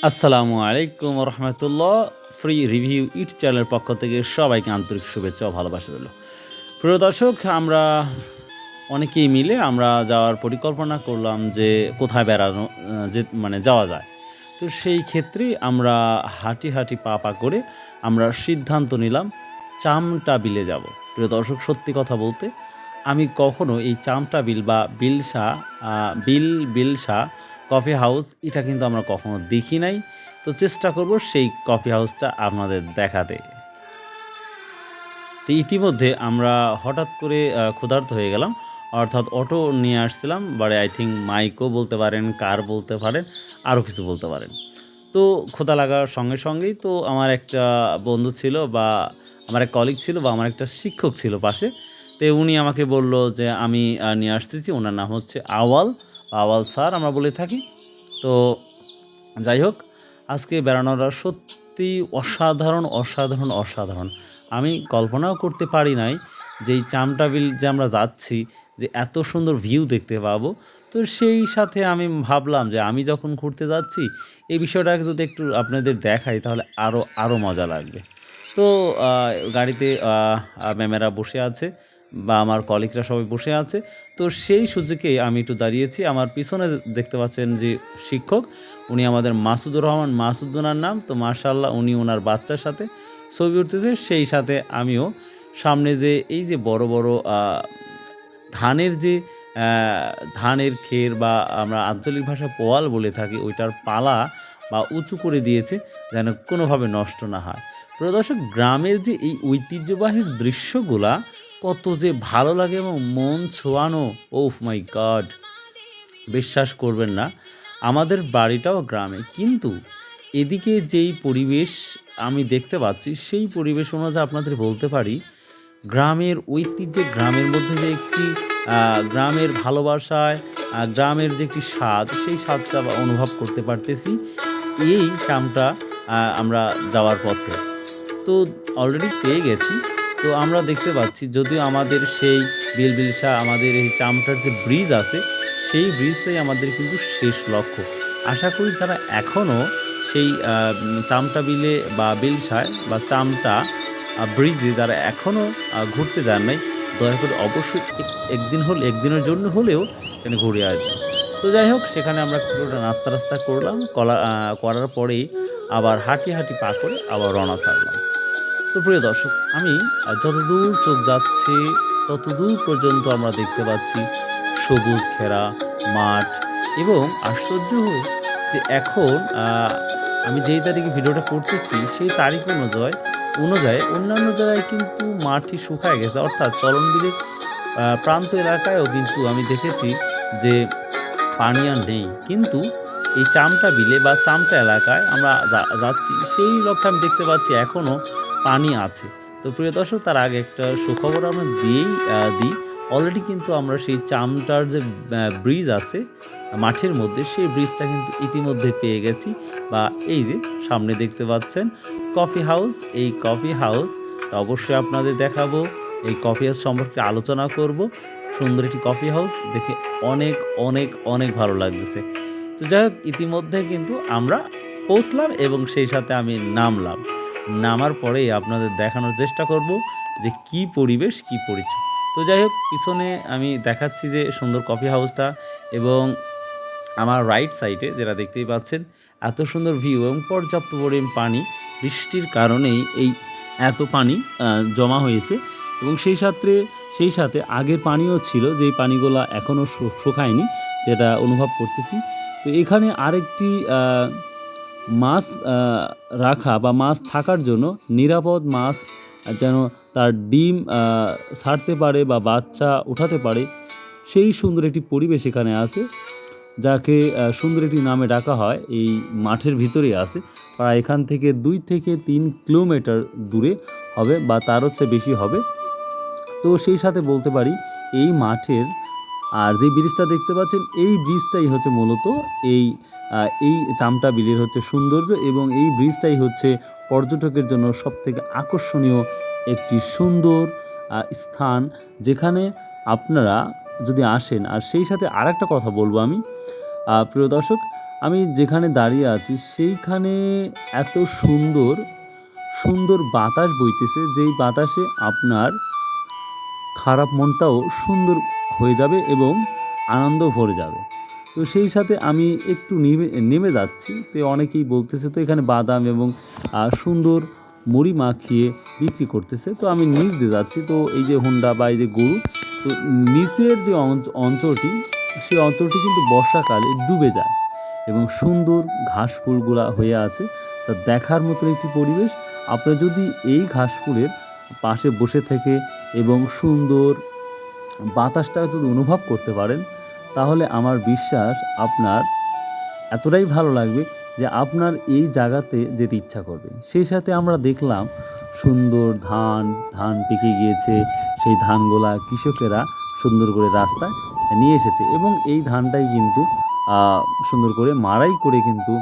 আসসালামু আলাইকুম রহমতুল্লাহ। Free review YouTube চ্যানেলের পক্ষ থেকে সবাইকে আন্তরিক শুভেচ্ছা ও ভালোবাসা রইল। প্রিয় দর্শক, আমরা অনেকেই মিলে আমরা যাওয়ার পরিকল্পনা করলাম যে কোথায় বেড়ানো যাওয়া যায়। তো সেই ক্ষেত্রে আমরা হাঁটি পা পা করে আমরা সিদ্ধান্ত নিলাম চামটা বিলে যাব। প্রিয় দর্শক, সত্যি কথা বলতে আমি কখনো এই চামটা বিল বা বিলসা কফি হাউস এটা কিন্তু আমরা কখনো দেখি নাই। তো চেষ্টা করব সেই কফি হাউসটা আপনাদের দেখাতে। তো ইতিমধ্যে আমরা হঠাৎ করে ক্ষুধার্ত হয়ে গেলাম। অর্থাৎ অটো নিয়ে আসছিলাম, বাট আই থিঙ্ক মাইকও বলতে পারেন, কার বলতে পারেন, আরও কিছু বলতে পারেন। তো ক্ষুধা লাগার সঙ্গে সঙ্গেই তো আমার একটা বন্ধু ছিল বা আমার এক কলিগ ছিল বা আমার একটা শিক্ষক ছিল পাশে। তো উনি আমাকে বলল যে আমি নিয়ে আসতেছি। ওনার নাম হচ্ছে আওয়াল, আওয়াল স্যার আমরা বলে থাকি। তো যাই হোক, আজকে বেড়ানোটা সত্যিই অসাধারণ। আমি কল্পনাও করতে পারি নাই যে এই চামটা বিল যে আমরা যাচ্ছি, যে এত সুন্দর ভিউ দেখতে পাবো। তো সেই সাথে আমি ভাবলাম যে আমি যখন ঘুরতে যাচ্ছি, এই বিষয়টাকে যদি একটু আপনাদের দেখাই তাহলে আরও মজা লাগবে। তো গাড়িতে ম্যামেরা বসে আছে বা আমার কলিগরা সবাই বসে আছে। তো সেই সুযোগেই আমি একটু দাঁড়িয়েছি। আমার পিছনে দেখতে পাচ্ছেন যে শিক্ষক, উনি আমাদের মাসুদুর রহমান, মাসুদ উনার নাম। তো মাশাআল্লাহ উনি উনার বাচ্চার সাথে ছবি উঠতেছে। সেই সাথে আমিও সামনে যে এই যে বড় ধানের যে অ্যা ধানের খের বা আমরা আঞ্চলিক ভাষায় পোয়াল বলে থাকি, ওইটার পালা বা উঁচু করে দিয়েছে যেন কোনোভাবে নষ্ট না হয়। প্রিয় দর্শক, গ্রামের যে এই ঐতিহ্যবাহী দৃশ্যগুলা কত যে ভালো লাগে এবং মন ছোঁয়ানো! ওহ মাই গড! বিশ্বাস করবেন না, আমাদের বাড়িটাও গ্রামে। কিন্তু এদিকে যেই পরিবেশ আমি দেখতে পাচ্ছি, সেই পরিবেশ অনুযায়ী আপনাদের বলতে পারি, গ্রামের ঐতিহ্যে গ্রামের মধ্যে যে একটি গ্রামের ভালোবাসায় গ্রামের যে একটি স্বাদ, সেই স্বাদটা অনুভব করতে পারতেছি এই চামটা আমরা যাওয়ার পথে। তো অলরেডি পেয়ে গেছি। তো আমরা দেখতে পাচ্ছি, যদিও আমাদের সেই বিলবিলসা আমাদের এই চামটার যে ব্রিজ আছে, সেই ব্রিজটাই আমাদের কিন্তু শেষ লক্ষ্য। আশা করি যারা এখনও সেই চামটা বিলে বা বিলসায় বা চামটা ব্রিজে যারা এখনও ঘুরতে যান নাই, দয়া করে অবশ্যই একদিনের জন্য হলেও এখানে ঘুরে আসবেন। তো যাই হোক, সেখানে আমরা কিছুটা নাস্তা করলাম। করার পরেই আবার হাঁটি পা করে আবার রওনা ছাড়লাম। তো প্রিয় দর্শক, আমি যতদূর চোখ যাচ্ছে ততদূর পর্যন্ত আমরা দেখতে পাচ্ছি সবুজ ঘেরা মাঠ। এবং আশ্চর্য যে এখন আমি যেই তারিখে ভিডিওটা করতেছি সেই তারিখ অনুযায়ী অন্যান্য জায়গায় কিন্তু মাঠটি শুকায় গেছে। অর্থাৎ চলনবিলের প্রান্ত এলাকায়ও কিন্তু আমি দেখেছি যে পানি আর নেই। কিন্তু এই চামটা বিলে বা চামটা এলাকায় আমরা যাচ্ছি, সেই লক্ষ্যে আমি দেখতে পাচ্ছি এখনও পানি আছে। তো প্রিয় দর্শক, তার আগে একটা সুখবর আমরা দিই। অলরেডি কিন্তু আমরা সেই চামটার যে ব্রিজ আছে মাঠের মধ্যে, সেই ব্রিজটা কিন্তু ইতিমধ্যে পেয়ে গেছি। বা এই যে সামনে দেখতে পাচ্ছেন কফি হাউস, এই কফি হাউস অবশ্যই আপনাদের দেখাবো। এই কফি হাউস সম্পর্কে আলোচনা করব। সুন্দর একটি কফি হাউস দেখে অনেক ভালো লাগতেছে। তো যাই হোক, ইতিমধ্যে কিন্তু আমরা পৌঁছলাম এবং সেই সাথে আমি নামলাম। নামার পরেই আপনাদের দেখানোর চেষ্টা করব যে কী পরিবেশ, কী পরিচয়। তো যাই হোক, পিছনে আমি দেখাচ্ছি যে সুন্দর কফি হাউসটা। এবং আমার রাইট সাইডে যেটা দেখতেই পাচ্ছেন, এত সুন্দর ভিউ এবং পর্যাপ্ত পরিমাণ পানি। বৃষ্টির কারণেই এই এত পানি জমা হয়েছে। এবং সেই সাথে আগের পানিও ছিল, যেই পানিগুলা এখনও শুকায়নি, যেটা অনুভব করতেছি। তো এখানে আরেকটি মাছ রাখা বা মাছ থাকার জন্য নিরাপদ মাছ যেন তার ডিম ছাড়তে পারে বা বাচ্চা উঠাতে পারে, সেই সুন্দর একটি পরিবেশ এখানে আছে, যাকে সুন্দর একটি নামে ডাকা হয়। এই মাঠের ভিতরেই আছে, প্রায় এখান থেকে 2 থেকে 3 কিলোমিটার দূরে হবে বা তারও চেয়ে বেশি হবে। তো সেই সাথে বলতে পারি, এই মাঠের আর যে ব্রিজটা দেখতে পাচ্ছেন, এই ব্রিজটাই হচ্ছে মূলত এই চামটা বিলের হচ্ছে সৌন্দর্য। এবং এই ব্রিজটাই হচ্ছে পর্যটকের জন্য সবথেকে আকর্ষণীয় একটি সুন্দর স্থান, যেখানে আপনারা যদি আসেন। আর সেই সাথে আরেকটা কথা বলবো আমি, প্রিয় দর্শক, আমি যেখানে দাঁড়িয়ে আছি সেইখানে এত সুন্দর সুন্দর বাতাস বইতেছে, যেই বাতাসে আপনার খারাপ মনটাও সুন্দর হয়ে যাবে এবং আনন্দ ভরে যাবে। তো সেই সাথে আমি একটু নেমে যাচ্ছি। তো অনেকেই বলতেছে তো এখানে বাদাম এবং সুন্দর মুড়ি মাখিয়ে বিক্রি করতেছে। তো আমি নিচ দিয়ে যাচ্ছি। তো এই যে হোন্ডা বা এই যে গরু, তো নিচের যে অঞ্চলটি, সেই অঞ্চলটি কিন্তু বর্ষাকালে ডুবে যায় এবং সুন্দর ঘাস ফুলগুলা হয়ে আছে। তা দেখার মতন একটি পরিবেশ। আপনি যদি এই ঘাস ফুলের পাশে বসে থেকে এবং সুন্দর বাতাসটা যদি অনুভব করতে পারেন, তাহলে আমার বিশ্বাস আপনার এতটাই ভালো লাগবে যে আপনার এই জায়গাতে যেতে ইচ্ছা করবে। সেই সাথে আমরা দেখলাম সুন্দর ধান পেকে গিয়েছে। সেই ধানগুলা কৃষকেরা সুন্দর করে রাস্তায় নিয়ে এসেছে এবং এই ধানটাই কিন্তু সুন্দর করে মাড়াই করে কিন্তু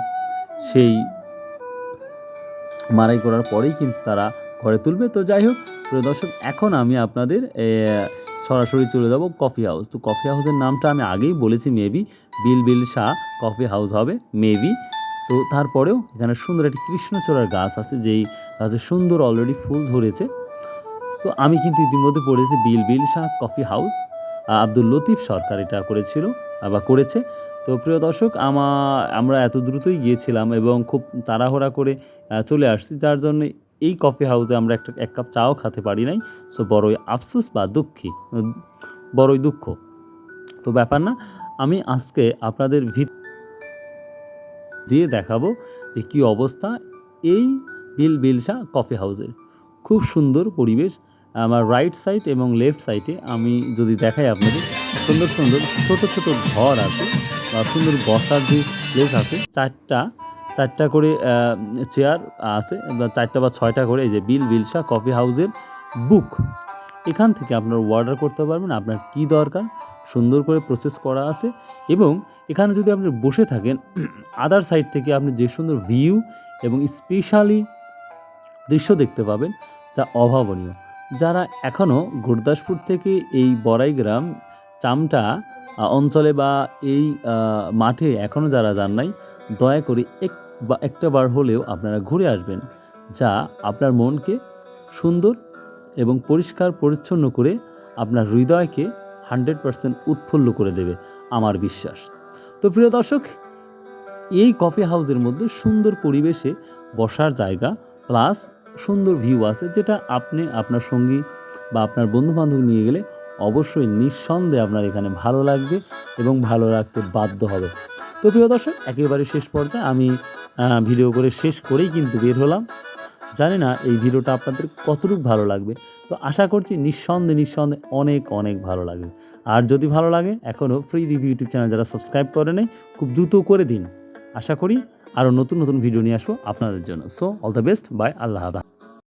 সেই মাড়াই করার পরেই কিন্তু তারা ঘরে তুলবে। তো যাই হোক প্রিয় দর্শক, এখন আমি আপনাদের সরাসরি চলে যাব কফি হাউস। তো কফি হাউসের নামটা আমি আগেই বলেছি, মেবি বিল শাহ কফি হাউস হবে মেবি। তো তারপরেও এখানে সুন্দর একটি কৃষ্ণচূড়ার গাছ আছে, যেই গাছে সুন্দর অলরেডি ফুল ধরেছে। তো আমি কিন্তু ইতিমধ্যে পড়েছি বিল শাহ কফি হাউস। আব্দুল লতিফ সরকার এটা করেছিল বা করেছে। তো প্রিয় দর্শক, আমরা এত দ্রুতই গিয়েছিলাম এবং খুব তাড়াহুড়া করে চলে আসছি, যার জন্য এই কফি হাউসে আমরা এক কাপ চাও খেতে পারি নাই। সো বড়ই আফসোস বা বড়ই দুঃখ। তো ব্যাপার না, আমি আজকে আপনাদের যেয়ে দেখাবো যে কী অবস্থা এই বিল শাহ কফি হাউসের। খুব সুন্দর পরিবেশ। আমার রাইট সাইড এবং লেফট সাইডে আমি যদি দেখাই আপনাদের, সুন্দর সুন্দর ছোট ছোট ঘর আছে বা সুন্দর বসার যে প্লেস আছে। চারটা করে চেয়ার আছে বা 4টা বা 6টা করে। এই যে বিল শাহ কফি হাউসের বুক, এখান থেকে আপনারা অর্ডার করতে পারবেন আপনার কী দরকার, সুন্দর করে প্রসেস করা আছে। এবং এখানে যদি আপনি বসে থাকেন, আদার সাইড থেকে আপনি যে সুন্দর ভিউ এবং স্পেশালি দৃশ্য দেখতে পাবেন, যা অভাবনীয়। যারা এখনও গুরদাসপুর থেকে এই বড়াইগ্রাম চামটা অঞ্চলে বা এই মাঠে এখনও যারা যান নাই, দয়া করে একটা বার হলেও আপনারা ঘুরে আসবেন, যা আপনার মনকে সুন্দর এবং পরিষ্কার পরিচ্ছন্ন করে আপনার হৃদয়কে 100% উৎফুল্ল করে দেবে আমার বিশ্বাস। তো প্রিয় দর্শক, এই কফি হাউসের মধ্যে সুন্দর পরিবেশে বসার জায়গা প্লাস সুন্দর ভিউ আছে, যেটা আপনি আপনার সঙ্গী বা আপনার বন্ধুবান্ধব নিয়ে গেলে অবশ্যই নিঃসন্দেহে আপনার এখানে ভালো লাগবে এবং ভালো রাখতে বাধ্য হবে। তো প্রিয় দর্শক, একেবারে শেষ পর্যায়ে আমি ভিডিও করে শেষ করেই কিন্তু বের হলাম। জানি না এই ভিডিওটা আপনাদের কতটুকু ভালো লাগবে। তো আশা করছি নিঃসন্দেহে অনেক অনেক ভালো লাগবে। আর যদি ভালো লাগে, এখনও ফ্রি রিভিউ ইউটিউব চ্যানেল যারা সাবস্ক্রাইব করে নেই, খুব দ্রুত করে দিন। আশা করি আরও নতুন নতুন ভিডিও নিয়ে আসবো আপনাদের জন্য। So all the best, bye, আল্লাহ হাফেজ।